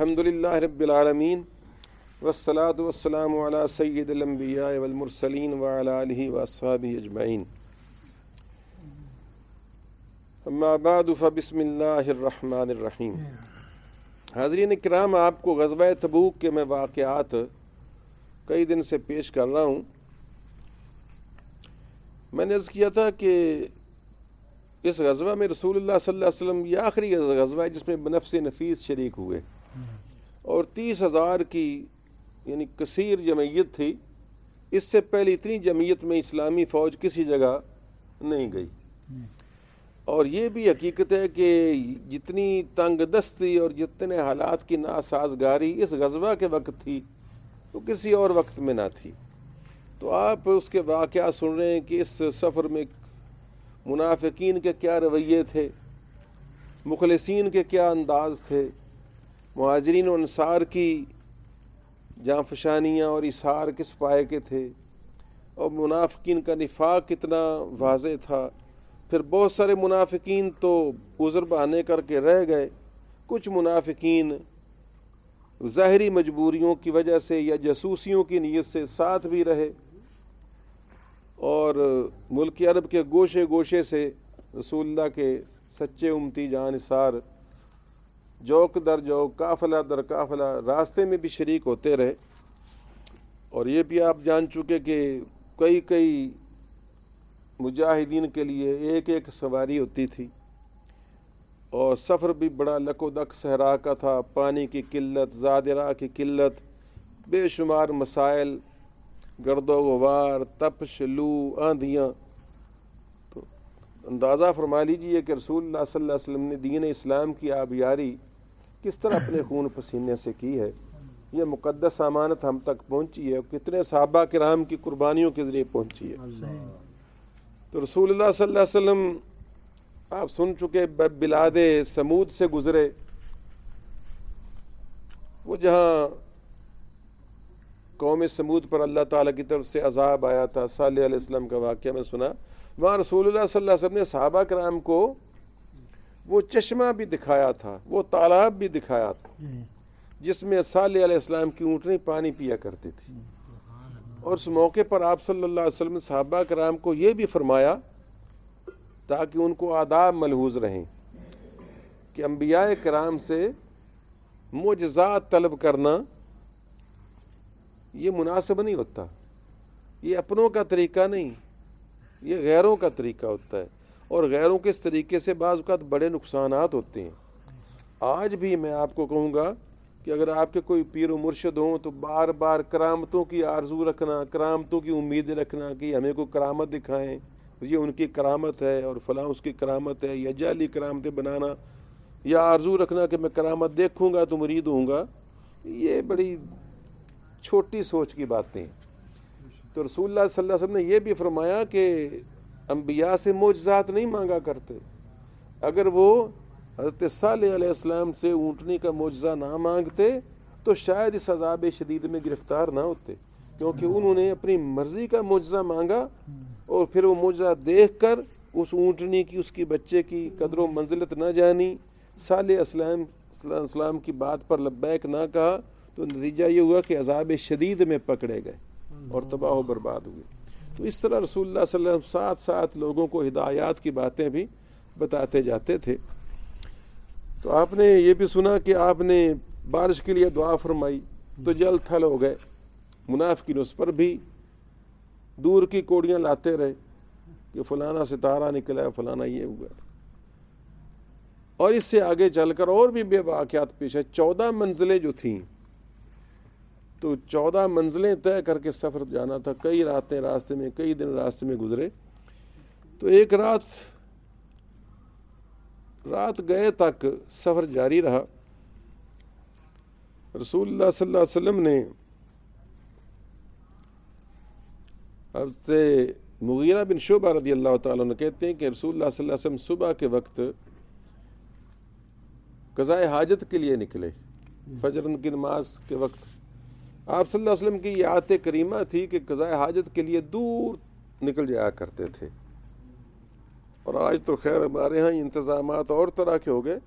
الحمدللہ رب العالمین والصلاة والسلام علی سید الانبیاء والمرسلین وعلی آلہ واصحابہ اجمعین اما بعد فبسم اللہ الرحمن الرحیم۔ حاضرین کرام، آپ کو غزوہ تبوک کے میں واقعات کئی دن سے پیش کر رہا ہوں۔ میں نے عرض کیا تھا کہ اس غزوہ میں رسول اللہ صلی اللہ علیہ وسلم یہ آخری غزوہ ہے جس میں بنفس نفیس شریک ہوئے، اور 30,000 کی یعنی کثیر جمعیت تھی۔ اس سے پہلے اتنی جمعیت میں اسلامی فوج کسی جگہ نہیں گئی، اور یہ بھی حقیقت ہے کہ جتنی تنگ دستی اور جتنے حالات کی ناسازگاری اس غزوہ کے وقت تھی تو کسی اور وقت میں نہ تھی۔ تو آپ اس کے واقعات سن رہے ہیں کہ اس سفر میں منافقین کے کیا رویے تھے، مخلصین کے کیا انداز تھے، مہاجرین و انصار کی جاں فشانیاں اور اثار کس پائے کے تھے، اور منافقین کا نفاق کتنا واضح تھا۔ پھر بہت سارے منافقین تو عذر بہانے کر کے رہ گئے، کچھ منافقین ظاہری مجبوریوں کی وجہ سے یا جاسوسیوں کی نیت سے ساتھ بھی رہے، اور ملک عرب کے گوشے گوشے سے رسول اللہ کے سچے امتی جانثار جوک در جوک، قافلہ در قافلہ راستے میں بھی شریک ہوتے رہے۔ اور یہ بھی آپ جان چکے کہ کئی مجاہدین کے لیے ایک سواری ہوتی تھی، اور سفر بھی بڑا لک و دک صحرا کا تھا، پانی کی قلت، زادراہ کی قلت، بے شمار مسائل، گرد و غبار، تپش، لو، آندھیاں۔ تو اندازہ فرما لیجئے کہ رسول اللہ صلی اللہ علیہ وسلم نے دین اسلام کی آبیاری کس طرح اپنے خون پسینے سے کی ہے۔ یہ مقدس امانت ہم تک پہنچی ہے، کتنے صحابہ کرام کی قربانیوں کے ذریعے پہنچی ہے۔ تو رسول اللہ صلی اللہ علیہ وسلم آپ سن چکے بلاد سمود سے گزرے، وہ جہاں قوم سمود پر اللہ تعالیٰ کی طرف سے عذاب آیا تھا، صالح علیہ السلام کا واقعہ میں سنا، وہاں رسول اللہ صلی اللہ علیہ وسلم نے صحابہ کرام کو وہ چشمہ بھی دکھایا تھا، وہ تالاب بھی دکھایا تھا جس میں صالح علیہ السلام کی اونٹنی پانی پیا کرتی تھی۔ اور اس موقع پر آپ صلی اللہ علیہ وسلم نے صحابہ کرام کو یہ بھی فرمایا تاکہ ان کو آداب ملحوظ رہیں کہ انبیاء کرام سے معجزات طلب کرنا یہ مناسب نہیں ہوتا، یہ اپنوں کا طریقہ نہیں، یہ غیروں کا طریقہ ہوتا ہے، اور غیروں کے اس طریقے سے بعض اوقات بڑے نقصانات ہوتے ہیں۔ آج بھی میں آپ کو کہوں گا کہ اگر آپ کے کوئی پیر و مرشد ہوں تو بار بار کرامتوں کی آرزو رکھنا، کرامتوں کی امید رکھنا کہ ہمیں کوئی کرامت دکھائیں، یہ ان کی کرامت ہے اور فلاں اس کی کرامت ہے، یا جعلی کرامتیں بنانا، یا آرزو رکھنا کہ میں کرامت دیکھوں گا تو مرید ہوں گا، یہ بڑی چھوٹی سوچ کی باتیں ہیں۔ تو رسول اللہ صلی اللہ علیہ وسلم نے یہ بھی فرمایا کہ انبیاء سے معجزات نہیں مانگا کرتے۔ اگر وہ حضرت صالح علیہ السلام سے اونٹنی کا معجزہ نہ مانگتے تو شاید اس عذاب شدید میں گرفتار نہ ہوتے، کیونکہ انہوں نے اپنی مرضی کا معجزہ مانگا، اور پھر وہ معجزہ دیکھ کر اس اونٹنی کی، اس کی بچے کی قدر و منزلت نہ جانی، صالح علیہ السلام کی بات پر لبیک نہ کہا، تو نتیجہ یہ ہوا کہ عذاب شدید میں پکڑے گئے اور تباہ و برباد ہوئے۔ تو اس طرح رسول اللہ صلی اللہ علیہ وسلم ساتھ ساتھ لوگوں کو ہدایات کی باتیں بھی بتاتے جاتے تھے۔ تو آپ نے یہ بھی سنا کہ آپ نے بارش کے لیے دعا فرمائی تو جل تھل ہو گئے، منافقین اس پر بھی دور کی کوڑیاں لاتے رہے کہ فلانا ستارہ نکلا ہے، فلانا یہ ہوا۔ اور اس سے آگے چل کر اور بھی بے واقعات پیش ہے۔ 14 منزلیں جو تھیں، تو 14 منزلیں طے کر کے سفر جانا تھا، کئی راتیں راستے میں، کئی دن راستے میں گزرے۔ تو ایک رات گئے تک سفر جاری رہا۔ رسول اللہ صلی اللہ علیہ وسلم نے حضرت مغیرہ بن شعبہ رضی اللہ تعالیٰ عنہ کہتے ہیں کہ رسول اللہ صلی اللہ علیہ وسلم صبح کے وقت قضاء حاجت کے لیے نکلے، فجر کی نماز کے وقت۔ آپ صلی اللہ علیہ وسلم کی یہ عادت کریمہ تھی کہ قضاء حاجت کے لیے دور نکل جایا کرتے تھے، اور آج تو خیر ہمارے ہاں انتظامات اور طرح کے ہو گئے،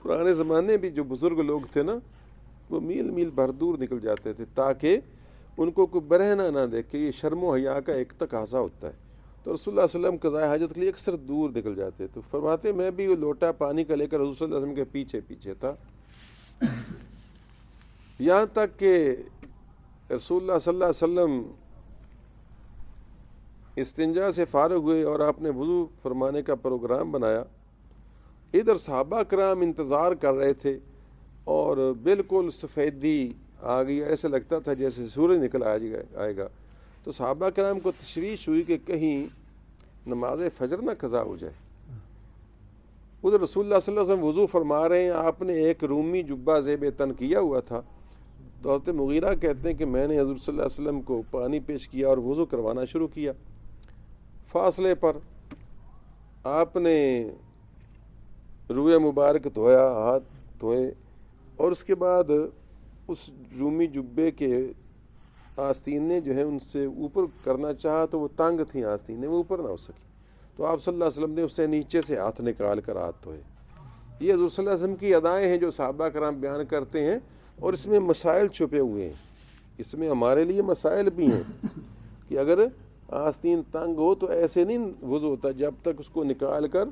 پرانے زمانے بھی جو بزرگ لوگ تھے نا وہ میل میل بھر دور نکل جاتے تھے تاکہ ان کو کوئی برہنہ نہ دیکھے. یہ شرم و حیا کا ایک تقاضا ہوتا ہے. تو رسول اللہ صلی اللہ علیہ وسلم قضاء حاجت کے لیے اکثر دور نکل جاتے. تو فرماتے میں بھی وہ لوٹا پانی کا لے کر رسول صلی اللہ علیہ وسلم کے پیچھے پیچھے تھا، یہاں تک کہ رسول اللہ صلی اللہ علیہ وسلم استنجا سے فارغ ہوئے اور آپ نے وضو فرمانے کا پروگرام بنایا. ادھر صحابہ کرام انتظار کر رہے تھے اور بالکل سفیدی آ گئی، ایسے لگتا تھا جیسے سورج نکل آئے گا. تو صحابہ کرام کو تشویش ہوئی کہ کہیں نماز فجر نہ قضا ہو جائے. ادھر رسول اللہ صلی اللہ علیہ وسلم وضو فرما رہے ہیں، آپ نے ایک رومی جبہ زیب تن کیا ہوا تھا. تو حضرت مغیرہ کہتے ہیں کہ میں نے حضور صلی اللہ علیہ وسلم کو پانی پیش کیا اور وضو کروانا شروع کیا. فاصلے پر آپ نے روئے مبارک دھویا، ہاتھ دھوئے، اور اس کے بعد اس رومی جبے کے آستینیں جو ہیں ان سے اوپر کرنا چاہا تو وہ تنگ تھیں آستینیں، وہ اوپر نہ ہو سکی. تو آپ صلی اللہ علیہ وسلم نے اس سے نیچے سے ہاتھ نکال کر ہاتھ دھوئے. یہ حضور صلی اللہ علیہ وسلم کی ادائیں ہیں جو صحابہ کرام بیان کرتے ہیں، اور اس میں مسائل چھپے ہوئے ہیں. اس میں ہمارے لیے مسائل بھی ہیں کہ اگر آستین تنگ ہو تو ایسے نہیں وضو ہوتا جب تک اس کو نکال کر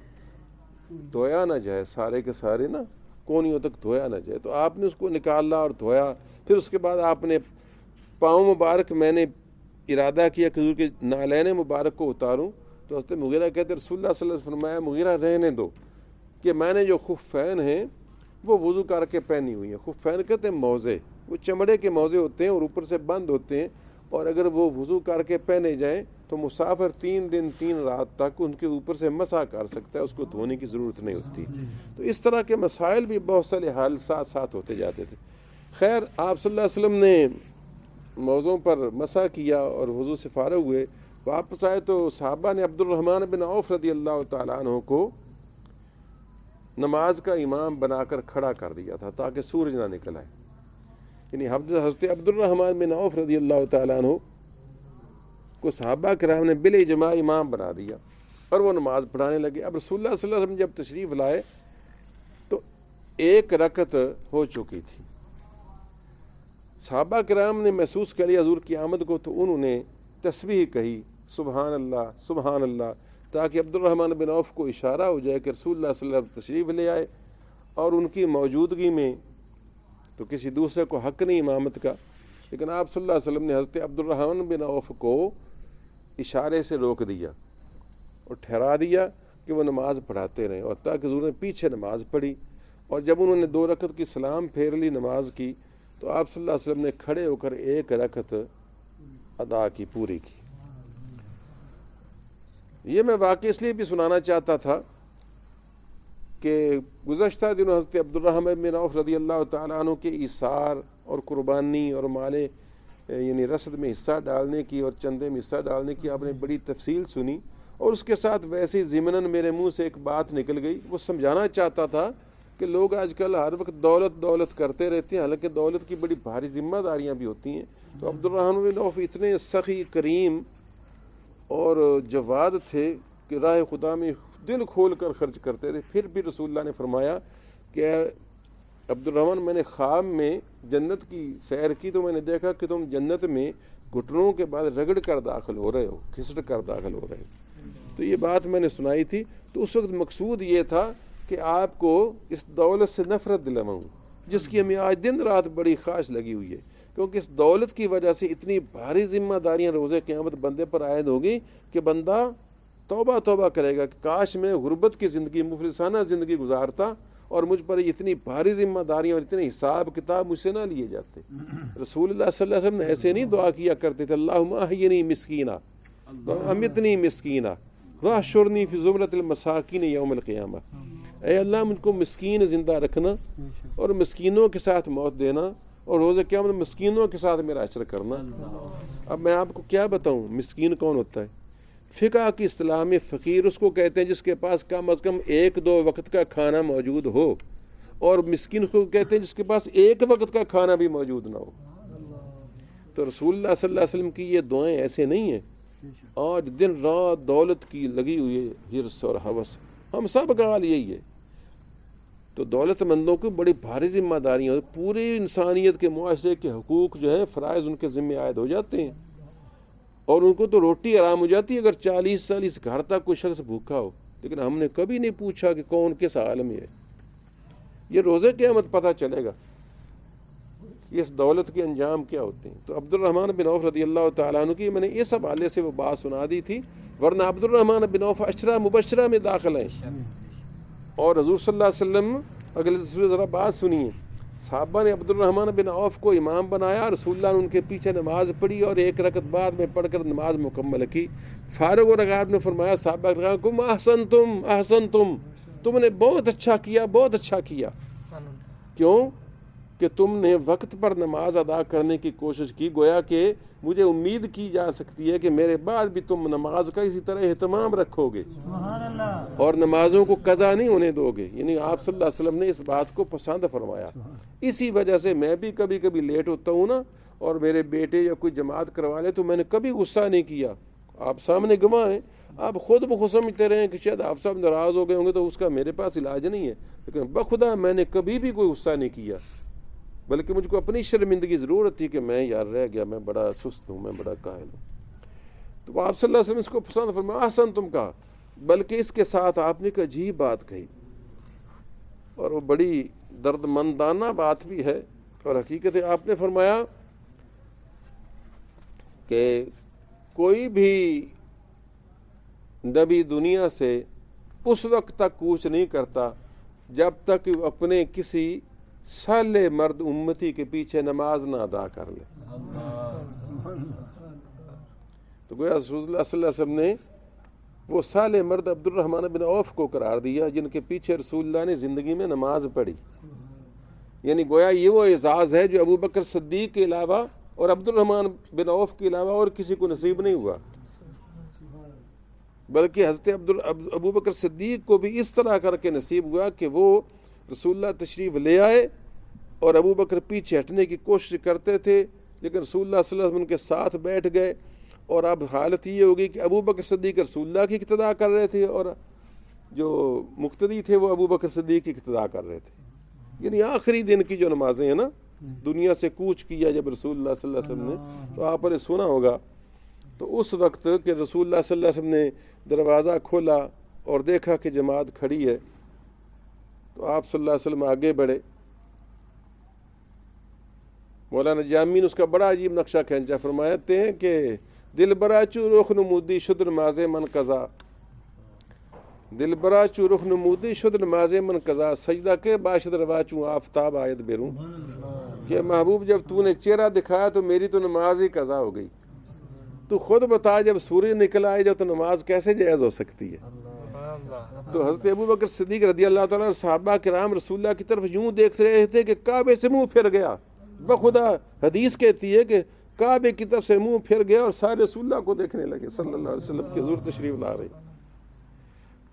دھویا نہ جائے، سارے کے سارے نا کونیوں تک دھویا نہ جائے. تو آپ نے اس کو نکالا اور دھویا. پھر اس کے بعد آپ نے پاؤں مبارک، میں نے ارادہ کیا کہ حضور کے نالین مبارک کو اتاروں. تو حضرت مغیرہ کہتے رسول اللہ صلی اللہ علیہ وسلم فرمایا مغیرہ رہنے دو، کہ میں نے جو خفین ہیں وہ وضو کر کے پہنی ہوئی ہیں. خفین کہتے ہیں موزے، وہ چمڑے کے موزے ہوتے ہیں اور اوپر سے بند ہوتے ہیں، اور اگر وہ وضو کر کے پہنے جائیں تو مسافر 3 دن 3 رات تک ان کے اوپر سے مسح کر سکتا ہے، اس کو دھونے کی ضرورت نہیں ہوتی. تو اس طرح کے مسائل بھی بہت سارے حال ساتھ ہوتے جاتے تھے. خیر، آپ صلی اللہ علیہ وسلم نے موضوع پر مسح کیا اور وضو سے فارغ ہوئے. واپس آئے تو صحابہ نے عبد الرحمن بن عوف رضی اللہ تعالیٰ عنہ کو نماز کا امام بنا کر کھڑا کر دیا تھا تاکہ سورج نہ نکل آئے. یعنی حضرت عبد الرحمن بن عوف رضی اللہ تعالیٰ عنہ کو صحابہ کرام نے بالاجماع امام بنا دیا اور وہ نماز پڑھانے لگے. اب رسول اللہ صلی اللہ علیہ وسلم جب تشریف لائے تو 1 رکعت ہو چکی تھی. صحابہ کرام نے محسوس کر لیا حضور کی آمد کو، تو انہوں نے تسبیح کہی سبحان اللہ سبحان اللہ، تاکہ عبد الرحمن بن عوف کو اشارہ ہو جائے کہ رسول اللہ صلی اللہ علیہ وسلم تشریف لے آئے. اور ان کی موجودگی میں تو کسی دوسرے کو حق نہیں امامت کا، لیکن آپ صلی اللہ علیہ وسلم نے حضرت عبد الرحمن بن عوف کو اشارے سے روک دیا اور ٹھہرا دیا کہ وہ نماز پڑھاتے رہیں، اور تاکہ حضور نے پیچھے نماز پڑھی. اور جب انہوں نے 2 رکعت کی سلام پھیر لی نماز کی، تو آپ صلی اللہ علیہ وسلم نے کھڑے ہو کر 1 رکعت ادا کی، پوری کی. یہ میں واقعہ اس لیے بھی سنانا چاہتا تھا کہ گزشتہ دنوں حضرت عبد الرحمن بن عوف رضی اللہ تعالیٰ عنہ کے ایثار اور قربانی اور مال یعنی رسد میں حصہ ڈالنے کی اور چندے میں حصہ ڈالنے کی آپ نے بڑی تفصیل سنی، اور اس کے ساتھ ویسے ہی ضمناً میرے منہ سے ایک بات نکل گئی. وہ سمجھانا چاہتا تھا کہ لوگ آج کل ہر وقت دولت کرتے رہتے ہیں، حالانکہ دولت کی بڑی بھاری ذمہ داریاں بھی ہوتی ہیں. تو عبد الرحمن بن عوف اتنے سخی، کریم اور جواد تھے کہ راہ خدا میں دل کھول کر خرچ کرتے تھے. پھر بھی رسول اللہ نے فرمایا کہ عبد الرحمن، میں نے خواب میں جنت کی سیر کی تو میں نے دیکھا کہ تم جنت میں گھٹنوں کے بعد رگڑ کر داخل ہو رہے ہو، کھسٹ کر داخل ہو رہے ہو. تو یہ بات میں نے سنائی تھی. تو اس وقت مقصود یہ تھا کہ آپ کو اس دولت سے نفرت دلواؤں جس کی ہمیں آج دن رات بڑی خواہش لگی ہوئی ہے، کیونکہ اس دولت کی وجہ سے اتنی بھاری ذمہ داریاں روز قیامت بندے پر عائد ہوگی کہ بندہ توبہ کرے گا کہ کاش میں غربت کی زندگی، مفلسانہ زندگی گزارتا اور مجھ پر اتنی بھاری ذمہ داریاں اور اتنے حساب کتاب مجھ سے نہ لیے جاتے. رسول اللہ صلی اللہ علیہ وسلم نے ایسے نہیں دعا کیا کرتے تھے اللہم احینی مسکینہ وامیتنی مسکینہ واحشرنی فی زمرۃ المساکین یوم القیامہ. اے اللہ مجھ کو مسکین زندہ رکھنا اور مسکینوں کے ساتھ موت دینا، اور روز قیامت مسکینوں کے ساتھ میرا حشر کرنا. اب میں آپ کو کیا بتاؤں مسکین کون ہوتا ہے؟ فقہ کی اصطلاح میں فقیر اس کو کہتے ہیں جس کے پاس کم از کم 1-2 وقت کا کھانا موجود ہو، اور مسکین کو کہتے ہیں جس کے پاس 1 وقت کا کھانا بھی موجود نہ ہو. تو رسول اللہ صلی اللہ علیہ وسلم کی یہ دعائیں ایسے نہیں ہیں. آج دن رات دولت کی لگی ہوئی ہے، حرص اور ہوس، ہم سب کا حال یہی ہے. تو دولت مندوں کو بڑی بھاری ذمہ داریاں، پوری انسانیت کے معاشرے کے حقوق جو ہے فرائض ان کے ذمہ عائد ہو جاتے ہیں، اور ان کو تو روٹی آرام ہو جاتی ہے اگر 40 سال اس گھر تک کوئی شخص بھوکا ہو، لیکن ہم نے کبھی نہیں پوچھا کہ کون کس حال میں ہے۔ یہ روزے قیامت پتہ چلے گا کہ اس دولت کے انجام کیا ہوتے ہیں۔ تو عبد الرحمن بن عوف رضی اللہ تعالیٰ عنہ کی میں نے اس حوالے سے وہ بات سنا دی تھی، ورنہ عبد الرحمن بن عوف عشرہ مبشرہ میں داخل ہیں، اور حضور صلی اللہ علیہ وسلم اگلے ذرا بات سنیے، صحابہ نے عبد الرحمن بن عوف کو امام بنایا، رسول اللہ نے ان کے پیچھے نماز پڑھی اور ایک رکعت بعد میں پڑھ کر نماز مکمل کی۔ فارغ و رغاب نے فرمایا صحابہ نے کہا کم احسنتم، تم نے بہت اچھا کیا، بہت اچھا کیا۔ کیوں کہ تم نے وقت پر نماز ادا کرنے کی کوشش کی، گویا کہ مجھے امید کی جا سکتی ہے کہ میرے بعد بھی تم نماز کا اسی طرح اہتمام رکھو گے اور نمازوں کو قضا نہیں ہونے دو گے۔ یعنی آپ صلی اللہ علیہ وسلم نے اس بات کو پسند فرمایا۔ اسی وجہ سے میں بھی کبھی کبھی لیٹ ہوتا ہوں نا، اور میرے بیٹے یا کوئی جماعت کروا لے تو میں نے کبھی غصہ نہیں کیا۔ آپ سامنے گواہ ہیں، آپ خود بخود سمجھتے رہیں کہ شاید آپ صاحب ناراض ہو گئے ہوں گے تو اس کا میرے پاس علاج نہیں ہے، لیکن بخدا میں نے کبھی بھی کوئی غصہ نہیں کیا، بلکہ مجھ کو اپنی شرمندگی ضرورت تھی کہ میں یار رہ گیا، میں بڑا سست ہوں، میں بڑا کاہل ہوں۔ تو آپ صلی اللہ علیہ وسلم اس کو پسند فرمایا، احسن تم کہا، بلکہ اس کے ساتھ آپ نے ایک عجیب بات کہی، اور وہ بڑی درد مندانہ بات بھی ہے اور حقیقت ہے۔ آپ نے فرمایا کہ کوئی بھی نبی دنیا سے اس وقت تک کوچ نہیں کرتا جب تک وہ اپنے کسی صالح مرد امتی کے پیچھے نماز نہ ادا کر لے۔ تو گویا رسول اللہ صلی اللہ علیہ وسلم نے وہ صالح مرد عبد الرحمن بن عوف کو قرار دیا جن کے پیچھے رسول اللہ نے زندگی میں نماز پڑھی۔ یعنی گویا یہ وہ اعزاز ہے جو ابو بکر صدیق کے علاوہ اور عبد الرحمن بن عوف کے علاوہ اور کسی کو نصیب نہیں ہوا، بلکہ حضرت ابو بکر صدیق کو بھی اس طرح کر کے نصیب ہوا کہ وہ رسول اللہ تشریف لے آئے اور ابو بکر پیچھے ہٹنے کی کوشش کرتے تھے، لیکن رسول اللہ صلی اللہ علیہ وسلم ان کے ساتھ بیٹھ گئے، اور اب حالت یہ ہوگی کہ ابو بکر صدیق رسول اللہ کی اقتداء کر رہے تھے اور جو مقتدی تھے وہ ابو بکر صدیق کی اقتداء کر رہے تھے۔ یعنی آخری دن کی جو نمازیں ہیں نا، دنیا سے کوچ کیا جب رسول اللہ صلی اللہ علیہ وسلم نے، تو آپ نے سنا ہوگا، تو اس وقت کہ رسول اللہ صلی اللہ علیہ وسلم نے دروازہ کھولا اور دیکھا کہ جماعت کھڑی ہے، تو آپ صلی اللہ علیہ وسلم آگے بڑھے۔ مولانا جامی نے اس کا بڑا عجیب نقشہ کھینچا، فرماتے ہیں کہ دل برا چو رخ نمودی شد نماز من قضا، دل برا چو رخ نمودی شد نماز من قضا، سجدہ کے باشد روا چوں آفتاب آیت بیروں، کہ محبوب جب تو نے چہرہ دکھایا تو میری تو نماز ہی قضا ہو گئی، تو خود بتا جب سورج نکل آئے جو تو نماز کیسے جائز ہو سکتی ہے۔ تو حضرت ابو بکر صدیق رضی اللہ تعالیٰ عنہ صحابہ کرام رسول اللہ کی طرف یوں دیکھ رہے تھے کہ کعبے سے منہ پھر گیا، بخدا حدیث کہتی ہے کہ کعبے کی طرف سے منہ پھر گیا اور سارے رسول اللہ کو دیکھنے لگے صلی اللہ علیہ وسلم کی حضور تشریف لا رہے۔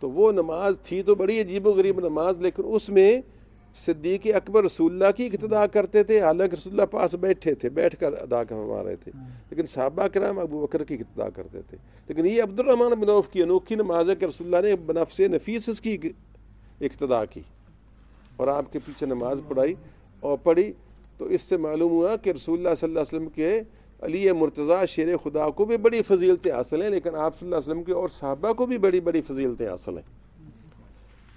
تو وہ نماز تھی تو بڑی عجیب و غریب نماز، لیکن اس میں صدیق اکبر رسول اللہ کی اقتداء کرتے تھے، حالانکہ رسول اللہ پاس بیٹھے تھے، بیٹھ کر ادا کروا رہے تھے، لیکن صحابہ کرام ابو بکر کی اقتداء کرتے تھے۔ لیکن یہ عبد الرحمن بن عوف کی انوکھی نماز ہے کہ رسول اللہ نے بنفس نفیس اس کی اقتداء کی اور آپ کے پیچھے نماز پڑھی، تو اس سے معلوم ہوا کہ رسول اللہ صلی اللہ علیہ وسلم کے علی مرتضیٰ شیر خدا کو بھی بڑی فضیلتیں حاصل ہیں، لیکن آپ صلی اللہ علیہ وسلم کے اور صحابہ کو بھی بڑی بڑی فضیلتیں حاصل ہیں۔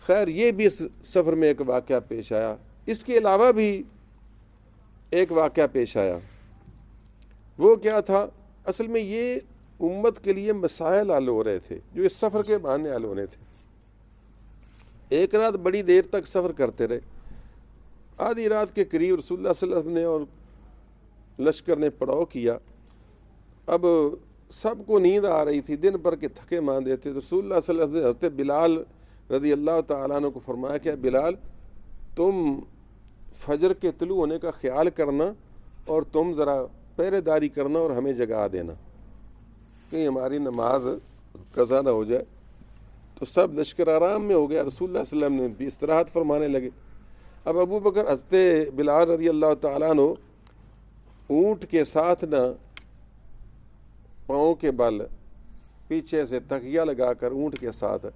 خیر یہ بھی اس سفر میں ایک واقعہ پیش آیا، اس کے علاوہ بھی ایک واقعہ پیش آیا۔ وہ کیا تھا؟ اصل میں یہ امت کے لیے مسائل حل ہو رہے تھے جو اس سفر کے بہانے حل ہونے تھے۔ ایک رات بڑی دیر تک سفر کرتے رہے، آدھی رات کے قریب رسول اللہ صلی اللہ علیہ وسلم نے اور لشکر نے پڑاؤ کیا۔ اب سب کو نیند آ رہی تھی، دن بھر کے تھکے ماندے تھے۔ رسول اللہ صلی اللہ علیہ وسلم نے حضرت بلال رضی اللہ تعالیٰ عنہ کو فرمایا کہ بلال تم فجر کے طلوع ہونے کا خیال کرنا اور تم ذرا پہرے داری کرنا اور ہمیں جگا دینا کہیں ہماری نماز قضا نہ ہو جائے۔ تو سب لشکر آرام میں ہو گیا، رسول اللہ صلی اللہ علیہ وسلم نے بھی استراحت فرمانے لگے۔ اب ابو بکر حضرت بلال رضی اللہ تعالیٰ عنہ اونٹ کے ساتھ نہ پاؤں کے بل پیچھے سے تکیہ لگا کر، اونٹ کے ساتھ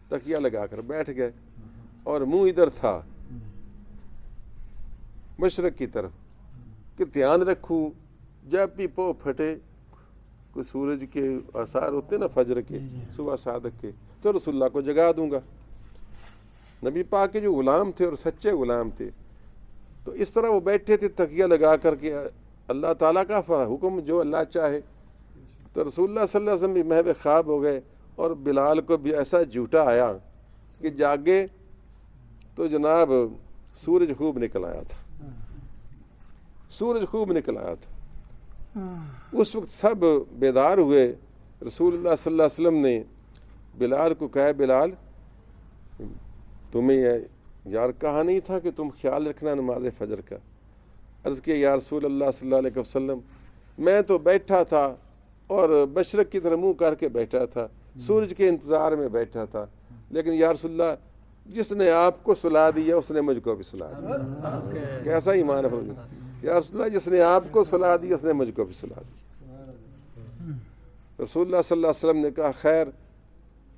تکیہ لگا کر بیٹھ گئے اور منہ ادھر تھا مشرق کی طرف کہ دھیان رکھوں جب بھی پو پھٹے کوئی سورج کے آثار ہوتے نا فجر کے صبح صادق کے تو رسول اللہ کو جگا دوں گا. نبی پاک کے جو غلام تھے اور سچے غلام تھے تو اس طرح وہ بیٹھے تھے تکیہ لگا کر کے اللہ تعالیٰ کا حکم جو اللہ چاہے. تو رسول اللہ صلی اللہ علیہ وسلم بھی محو خواب ہو گئے اور بلال کو بھی ایسا جھوٹا آیا کہ جاگے تو جناب سورج خوب نکل آیا تھا. سورج خوب نکل آیا تھا. اس وقت سب بیدار ہوئے. رسول اللہ صلی اللہ علیہ وسلم نے بلال کو کہا بلال تمہیں یار کہا نہیں تھا کہ تم خیال رکھنا نماز فجر کا. عرض کیا یا رسول اللہ صلی اللہ علیہ وسلم میں تو بیٹھا تھا اور مشرق کی طرف منہ کر کے بیٹھا تھا, سورج کے انتظار میں بیٹھا تھا, لیکن یا رسول اللہ جس نے آپ کو سلا دیا اس نے مجھ کو بھی سلا دیا. کیسا ایمان ہے یا رسول اللہ, جس نے آپ کو سلا دیا اس نے مجھ کو بھی سلا دیا. رسول اللہ صلی اللہ علیہ وسلم نے کہا خیر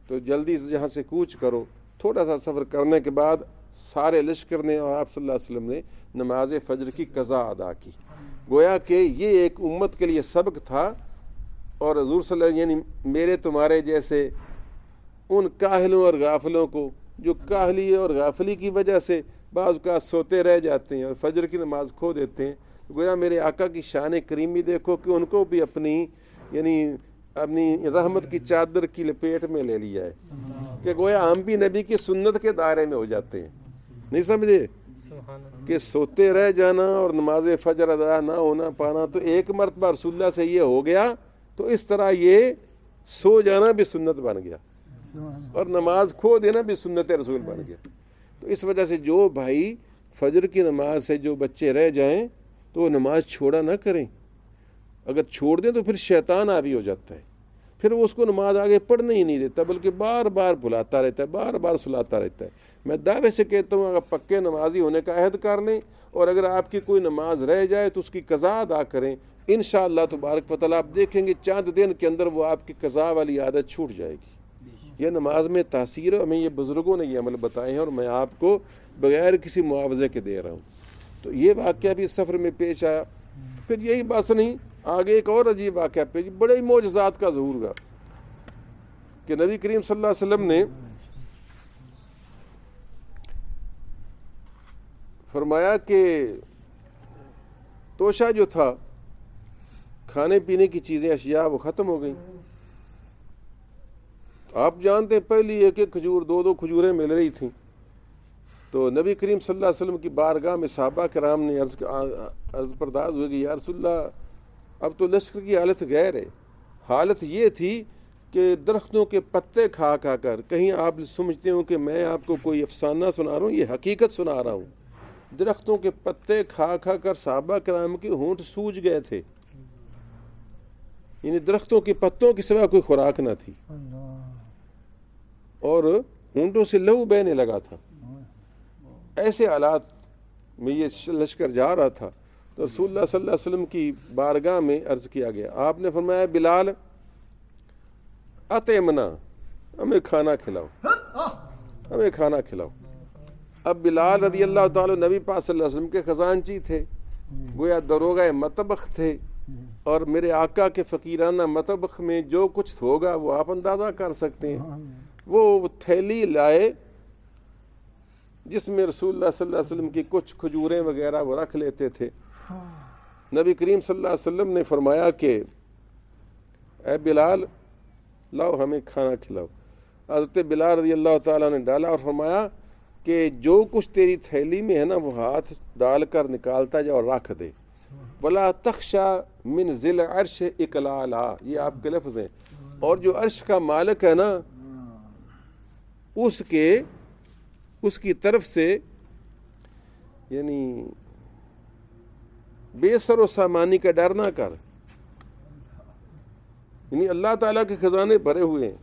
تو جلدی سے یہاں سے کوچ کرو. تھوڑا سا سفر کرنے کے بعد سارے لشکر نے اور آپ صلی اللہ علیہ وسلم نے نماز فجر کی قضا ادا کی. گویا کہ یہ ایک امت کے لیے سبق تھا اور حضور صلی اللہ علیہ وسلم یعنی میرے تمہارے جیسے ان کاہلوں اور غافلوں کو جو کاہلی اور غافلی کی وجہ سے بعض اوقات سوتے رہ جاتے ہیں اور فجر کی نماز کھو دیتے ہیں, گویا میرے آقا کی شان کریمی دیکھو کہ ان کو بھی اپنی رحمت کی چادر کی لپیٹ میں لے لیا ہے کہ گویا ہم بھی نبی کی سنت کے دائرے میں ہو جاتے ہیں. نہیں سمجھے کہ سوتے رہ جانا اور نماز فجر ادا نہ ہونا پانا تو ایک مرتبہ رسول اللہ سے یہ ہو گیا تو اس طرح یہ سو جانا بھی سنت بن گیا اور نماز کھو دینا بھی سنت رسول بن گیا. تو اس وجہ سے جو بھائی فجر کی نماز سے جو بچے رہ جائیں تو وہ نماز چھوڑا نہ کریں. اگر چھوڑ دیں تو پھر شیطان حاوی ہو جاتا ہے, پھر وہ اس کو نماز آگے پڑھنے ہی نہیں دیتا بلکہ بار بار بھلاتا رہتا ہے, بار بار سلاتا رہتا ہے. میں دعوے سے کہتا ہوں اگر پکے نمازی ہونے کا عہد کر لیں اور اگر آپ کی کوئی نماز رہ جائے تو اس کی قضا ادا کریں, انشاءاللہ تبارک و تعالیٰ آپ دیکھیں گے چاند دن کے اندر وہ آپ کی قضا والی عادت چھوٹ جائے گی. یہ نماز میں تاثیر ہے, ہمیں یہ بزرگوں نے یہ عمل بتائے ہیں اور میں آپ کو بغیر کسی معاوضے کے دے رہا ہوں. تو یہ واقعہ بھی اس سفر میں پیش آیا. پھر یہی بات نہیں, آگے ایک اور عجیب واقعہ پیش, بڑے ہی معجزات کا ظہور ہوا کہ نبی کریم صلی اللہ علیہ وسلم نے فرمایا کہ توشہ جو تھا کھانے پینے کی چیزیں اشیاء وہ ختم ہو گئیں. آپ جانتے ہیں پہلی ایک ایک کھجور دو کھجوریں مل رہی تھیں. تو نبی کریم صلی اللہ علیہ وسلم کی بارگاہ میں صحابہ کرام نے عرض پرداز ہوئے کہ یا رسول اللہ اب تو لشکر کی حالت غیر ہے. حالت یہ تھی کہ درختوں کے پتے کھا کر, کہیں آپ سمجھتے ہوں کہ میں آپ کو کوئی افسانہ سنا رہا ہوں, یہ حقیقت سنا رہا ہوں. درختوں کے پتے کھا کر صحابہ کرام کے ہونٹ سوج گئے تھے, یعنی درختوں کے پتوں کے سوا کوئی خوراک نہ تھی اور ہونٹوں سے لہو بہنے لگا تھا. ایسے حالات میں یہ لشکر جا رہا تھا. تو رسول اللہ صلی اللہ علیہ وسلم کی بارگاہ میں عرض کیا گیا, آپ نے فرمایا بلال اطعمنا, ہمیں کھانا کھلاؤ, ہمیں کھانا کھلاؤ. اب بلال رضی اللہ تعالی نبی پاک صلی اللہ علیہ وسلم کے خزانچی تھے, گویا دروغہ مطبخ تھے, اور میرے آقا کے فقیرانہ مطبخ میں جو کچھ ہوگا وہ آپ اندازہ کر سکتے ہیں. وہ تھیلی لائے جس میں رسول اللہ صلی اللہ علیہ وسلم کی کچھ کھجوریں وغیرہ وہ رکھ لیتے تھے. نبی کریم صلی اللہ علیہ وسلم نے فرمایا کہ اے بلال لاؤ ہمیں کھانا کھلاؤ. حضرت بلال رضی اللہ تعالیٰ نے ڈالا اور فرمایا کہ جو کچھ تیری تھیلی میں ہے نا وہ ہاتھ ڈال کر نکالتا جا اور رکھ دے. ولا تخشا من ذی العرش اقلالا, یہ آپ کے لفظ ہیں. اور جو عرش کا مالک ہے نا اس کی طرف سے یعنی بے سر و سامانی کا ڈر نہ کر. یعنی اللہ تعالیٰ کے خزانے بھرے ہوئے ہیں.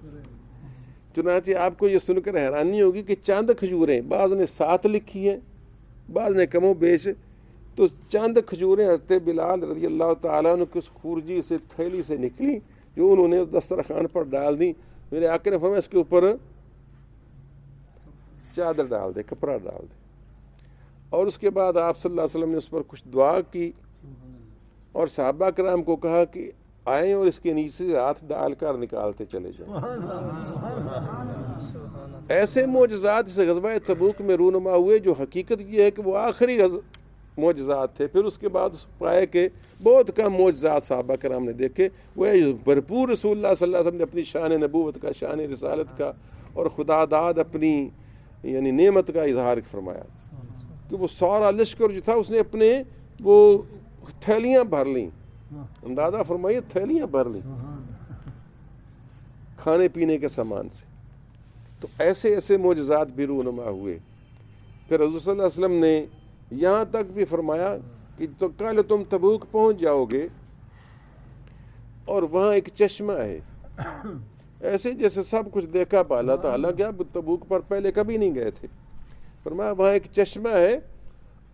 چنانچہ آپ کو یہ سن کر حیرانی ہوگی کہ چاند کھجوریں, بعض نے 7 لکھی ہیں, بعض نے کم و بیش. تو چند کھجوریں حضرت بلال رضی اللہ تعالیٰ عنہ کس خورجی سے تھیلی سے نکلی جو انہوں نے اس دسترخوان پر ڈال دی. میرے آقا نے فرمایا اس کے اوپر چادر ڈال دے, کپڑا ڈال دے. اور اس کے بعد آپ صلی اللہ علیہ وسلم نے اس پر کچھ دعا کی اور صحابہ کرام کو کہا کہ آئیں اور اس کے نیچے سے ہاتھ ڈال کر نکالتے چلے جائیں۔ ایسے معجزات اس غزوہ تبوک میں رونما ہوئے جو حقیقت یہ ہے کہ وہ آخری معجزات تھے۔ پھر اس کے بعد پائے کہ بہت کم معجزات صحابہ کرام نے دیکھے، وہ بھرپور رسول اللہ صلی اللہ علیہ وسلم نے اپنی شان نبوت کا، شان رسالت کا اور خدا داد اپنی یعنی نعمت کا اظہار فرمایا کہ وہ سارا لشکر جو تھا اس نے اپنے وہ تھیلیاں بھر لیں، اندازہ فرمائیے تھیلیاں بھر لیں کھانے پینے کے سامان سے۔ تو ایسے ایسے معجزات بھی رونما ہوئے۔ پھر حضور صلی اللہ علیہ وسلم نے یہاں تک بھی فرمایا کہ تو کل تم تبوک پہنچ جاؤ گے اور وہاں ایک چشمہ ہے، ایسے جیسے سب کچھ دیکھا پالا تھا، حالانکہ آپ تبوک پر پہلے کبھی نہیں گئے تھے۔ فرمایا وہاں ایک چشمہ ہے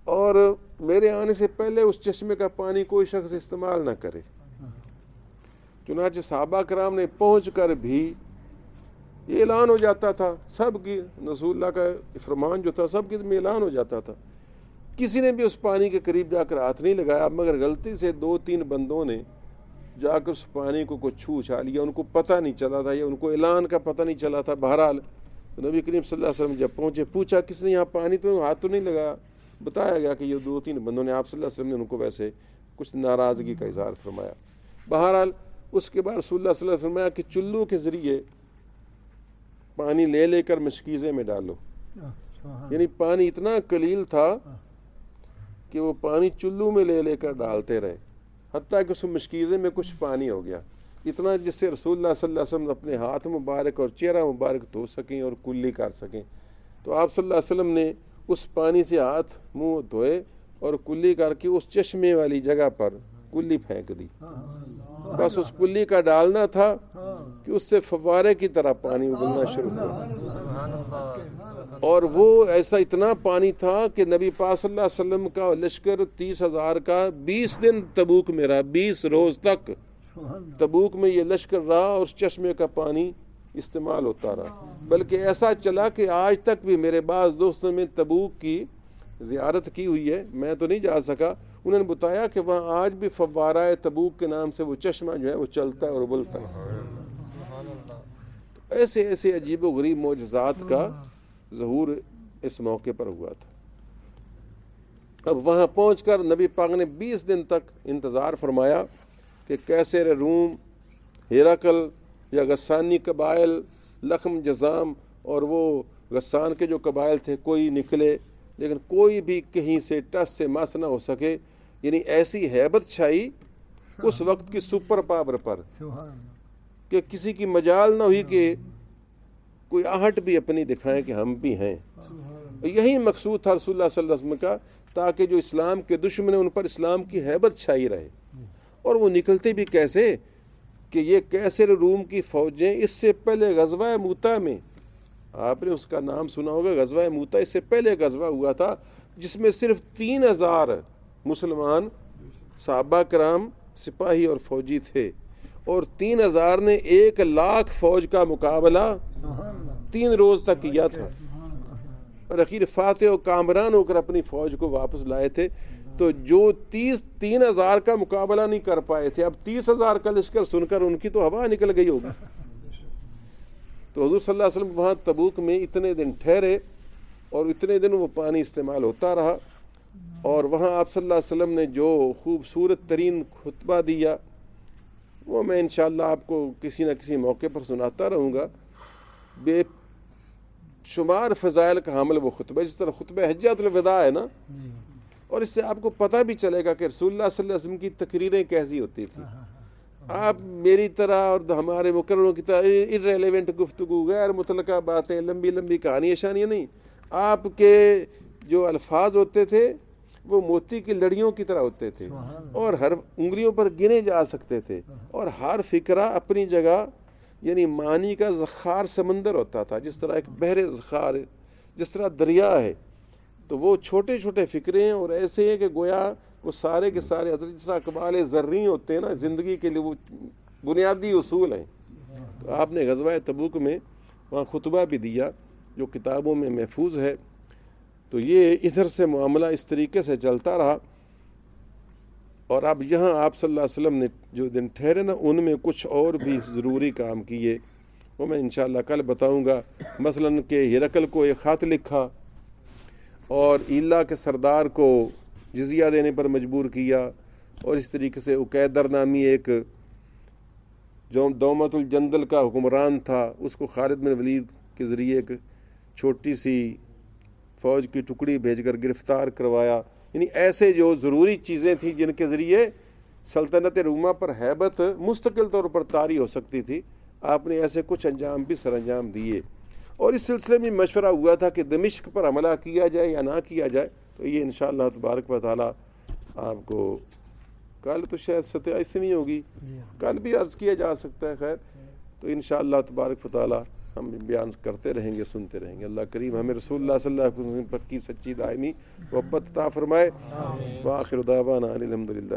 اور میرے آنے سے پہلے اس چشمے کا پانی کوئی شخص استعمال نہ کرے۔ چنانچہ صحابہ کرام نے پہنچ کر بھی یہ اعلان ہو جاتا تھا، سب کی رسول اللہ کا فرمان جو تھا سب کے میں اعلان ہو جاتا تھا، کسی نے بھی اس پانی کے قریب جا کر ہاتھ نہیں لگایا، مگر غلطی سے 2-3 بندوں نے جا کر اس پانی کو کچھ چھو چھا لیا، ان کو پتہ نہیں چلا تھا یا ان کو اعلان کا پتہ نہیں چلا تھا۔ بہرحال نبی کریم صلی اللہ علیہ وسلم جب پہنچے پوچھا کس نے یہاں پانی تو ہاتھ تو نہیں لگایا، بتایا گیا کہ یہ 2-3 بندوں نے، آپ صلی اللہ علیہ وسلم نے ان کو ویسے کچھ ناراضگی کا اظہار فرمایا۔ بہرحال اس کے بعد رسول اللہ صلی اللہ علیہ وسلم نے فرمایا کہ چلو کے ذریعے پانی لے کر مشکیزے میں ڈالو، یعنی پانی اتنا قلیل تھا کہ وہ پانی چلو میں لے کر ڈالتے رہے، حتیٰ کہ اس مشکیزے میں کچھ پانی ہو گیا، اتنا جس سے رسول اللہ صلی اللہ علیہ وسلم اپنے ہاتھ مبارک اور چہرہ مبارک دھو سکیں اور کلی کر سکیں۔ تو آپ صلی اللہ علیہ وسلم نے اس پانی سے ہاتھ منہ دھوئے اور کلی کر کے اس چشمے والی جگہ پر کلی پھینک دی، بس اس کلی کا ڈالنا تھا کہ اس سے فوارے کی طرح پانی ابلنا شروع ہوا، اور وہ ایسا اتنا پانی تھا کہ نبی پاک صلی اللہ علیہ وسلم کا لشکر 30,000 کا 20 دن تبوک میں رہا، 20 روز تک تبوک میں یہ لشکر رہا اور اس چشمے کا پانی استعمال ہوتا رہا، بلکہ ایسا چلا کہ آج تک بھی میرے بعض دوستوں میں تبوک کی زیارت کی ہوئی ہے، میں تو نہیں جا سکا، انہوں نے بتایا کہ وہاں آج بھی فوارہ تبوک کے نام سے وہ چشمہ جو ہے وہ چلتا ہے اور ابلتا ہے۔ تو ایسے ایسے عجیب و غریب معجزات کا ظہور اس موقع پر ہوا تھا۔ اب وہاں پہنچ کر نبی پاک نے 20 دن تک انتظار فرمایا کہ کیسر روم، ہیراکل یا غسانی قبائل، لخم جزام اور وہ غسان کے جو قبائل تھے کوئی نکلے، لیکن کوئی بھی کہیں سے ٹس سے مس نہ ہو سکے، یعنی ایسی ہیبت چھائی اس وقت کی سپر پاور پر کہ کسی کی مجال نہ ہوئی کہ کوئی آہٹ بھی اپنی دکھائیں کہ ہم بھی ہیں۔ یہی مقصود تھا رسول اللہ صلی اللہ علیہ وسلم کا، تاکہ جو اسلام کے دشمن ہیں ان پر اسلام کی ہیبت چھائی رہے۔ اور وہ نکلتے بھی کیسے کہ یہ کیسر روم کی فوجیں اس سے پہلے غزوہ موتا میں، آپ نے اس کا نام سنا ہوگا، غزوہ موتا اس سے پہلے غزوہ ہوا تھا جس میں صرف 3,000 مسلمان صحابہ کرام سپاہی اور فوجی تھے، اور 3,000 نے 1,00,000 فوج کا مقابلہ 3 روز تک کیا تھا، اور اخیر فاتح و کامران ہو کر اپنی فوج کو واپس لائے تھے۔ تو جو 3,000 کا مقابلہ نہیں کر پائے تھے، اب 30,000 کا لشکر سن کر ان کی تو ہوا نکل گئی ہوگی۔ تو حضور صلی اللہ علیہ وسلم وہاں تبوک میں اتنے دن ٹھہرے اور اتنے دن وہ پانی استعمال ہوتا رہا، اور وہاں آپ صلی اللہ علیہ وسلم نے جو خوبصورت ترین خطبہ دیا وہ میں انشاءاللہ آپ کو کسی نہ کسی موقع پر سناتا رہوں گا۔ بے شمار فضائل کا حامل وہ خطبہ، جس طرح خطبہ حجۃ الوداع ہے نا، اور اس سے آپ کو پتہ بھی چلے گا کہ رسول اللہ صلی اللہ علیہ وسلم کی تقریریں کیسی ہوتی تھیں۔ آپ میری طرح اور ہمارے مقرروں کی طرح irrelevant گفتگو، غیر متعلقہ باتیں، لمبی لمبی کہانیاں شانیاں نہیں، آپ کے جو الفاظ ہوتے تھے وہ موتی کی لڑیوں کی طرح ہوتے تھے اور ہر انگلیوں پر گنے جا سکتے تھے، اور ہر فکرہ اپنی جگہ یعنی معنی کا ذخار سمندر ہوتا تھا، جس طرح ایک بحر ذخار ہے، جس طرح دریا ہے، تو وہ چھوٹے چھوٹے فکرے ہیں اور ایسے ہیں کہ گویا وہ سارے کے سارے حضرت جس طرح اقبال زرعی ہوتے ہیں نا، زندگی کے لیے وہ بنیادی اصول ہیں۔ تو آپ نے غزوہ تبوک میں وہاں خطبہ بھی دیا جو کتابوں میں محفوظ ہے، تو یہ ادھر سے معاملہ اس طریقے سے چلتا رہا، اور اب یہاں آپ صلی اللہ علیہ وسلم نے جو دن ٹھہرے نا، ان میں کچھ اور بھی ضروری کام کیے، وہ میں انشاءاللہ کل بتاؤں گا۔ مثلاً کہ ہرقل کو ایک خط لکھا اور ایلا کے سردار کو جزیہ دینے پر مجبور کیا، اور اس طریقے سے عقیدر نامی ایک جو دومت الجندل کا حکمران تھا، اس کو خالد بن ولید کے ذریعے ایک چھوٹی سی فوج کی ٹکڑی بھیج کر گرفتار کروایا۔ یعنی ایسے جو ضروری چیزیں تھیں جن کے ذریعے سلطنت روما پر ہیبت مستقل طور پر طاری ہو سکتی تھی، آپ نے ایسے کچھ انجام بھی سر انجام دیے۔ اور اس سلسلے میں مشورہ ہوا تھا کہ دمشق پر حملہ کیا جائے یا نہ کیا جائے، تو یہ انشاءاللہ تبارک و تعالی آپ کو کل تو شاید 27 ہوگی، کل بھی عرض کیا جا سکتا ہے، خیر تو انشاءاللہ تبارک و تعالی ہم بیان کرتے رہیں گے، سنتے رہیں گے۔ اللہ کریم ہمیں رسول اللہ صلی اللہ علیہ وسلم پر کی سچی دائمی محبت عطا فرمائے۔ وآخر دعوانا الحمدللہ۔